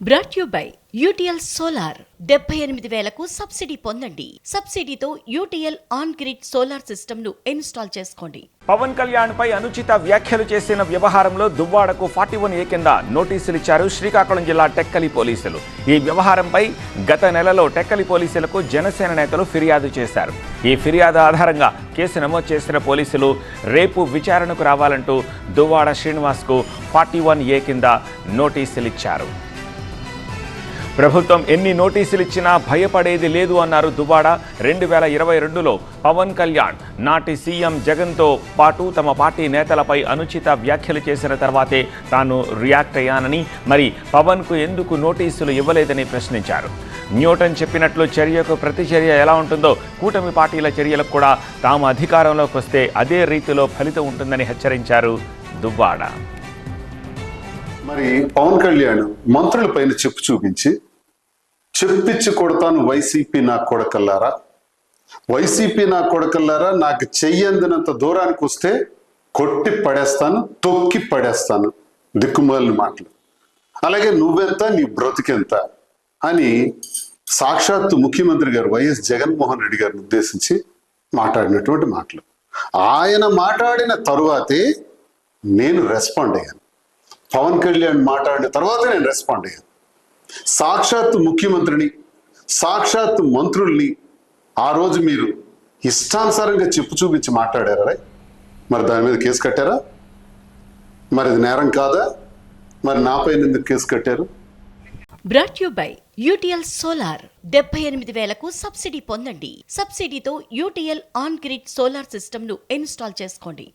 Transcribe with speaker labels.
Speaker 1: Brought you by UTL solar 78,000కు subsidy పొందండి. సబ్సిడీతో UTL on grid solar system ను ఇన్స్టాల్ చేసుకోండి.
Speaker 2: పవన్ కళ్యాణ్ పై అనుచిత వ్యాఖ్యలు చేసిన వ్యవహారంలో దువ్వాడకు 41A కింద నోటీసులు ఇచ్చారు శ్రీకాకుళం జిల్లా టెక్కలి పోలీసులు. ఈ వ్యవహారంపై గత నెలలో టెక్కలి పోలీసులకు జనసేన నేతలు ఫిర్యాదు చేశారు. ఈ ఫిర్యాదు ఆధారంగా కేసు నమోదు చేసిన పోలీసులు రేపు విచారణకు రావాలంటూ దువ్వాడ శ్రీనివాస్కు 41A కింద నోటీసులు ఇచ్చారు. ప్రభుత్వం ఎన్ని నోటీసులు ఇచ్చినా భయపడేది లేదు అన్నారు దువ్వాడ. 2022లో పవన్ కళ్యాణ్ నాటి సీఎం జగన్తో పాటు తమ పార్టీ నేతలపై అనుచిత వ్యాఖ్యలు చేసిన తర్వాతే తాను రియాక్ట్ అయ్యానని, మరి పవన్కు ఎందుకు నోటీసులు ఇవ్వలేదని ప్రశ్నించారు. న్యూటన్ చెప్పినట్లు చర్యకు ప్రతిచర్య ఎలా ఉంటుందో కూటమి పార్టీల చర్యలకు కూడా తాము అధికారంలోకి వస్తే అదే రీతిలో ఫలితం ఉంటుందని హెచ్చరించారు దువ్వాడ.
Speaker 3: మరి పవన్ కళ్యాణ్ మంత్రుల పైన చెప్పు చూపించి చెప్పిచ్చి కొడతాను వైసీపీ నా కొడకల్లారా, వైసీపీ నా కొడకల్లారా, నాకు చెయ్యందినంత దూరానికి వస్తే కొట్టి పడేస్తాను, తొక్కి పడేస్తాను, దిక్కుమాలిన మాటలు. అలాగే నువ్వెంత నీ బ్రతికెంత అని సాక్షాత్తు ముఖ్యమంత్రి గారు వైఎస్ జగన్మోహన్ రెడ్డి గారిని ఉద్దేశించి మాట్లాడినటువంటి మాటలు. ఆయన మాట్లాడిన తరువాతే నేను రెస్పాండ్ అయ్యాను. పవన్ కళ్యాణ్ మాట్లాడిన తర్వాత నేను రెస్పాండ్ అయ్యాను. సాక్షాత్తు ముఖ్యమంత్రిని, సాక్షాత్తు మంత్రుల్ని ఆ రోజు మీరు ఇష్టానుసారంగా చెప్పు చూపించి మాట్లాడారా? మరి దాని మీద కేసు కట్టారా? మరి అది నేరం కాదా? మరి నాపైన ఎందుకు కేసు కట్టారు?
Speaker 1: Brought you by UTL solar 78,000కు సబ్సిడీ పొందండి. సబ్సిడీతో UTL on grid solar system ను ఇన్స్టాల్ చేసుకోండి.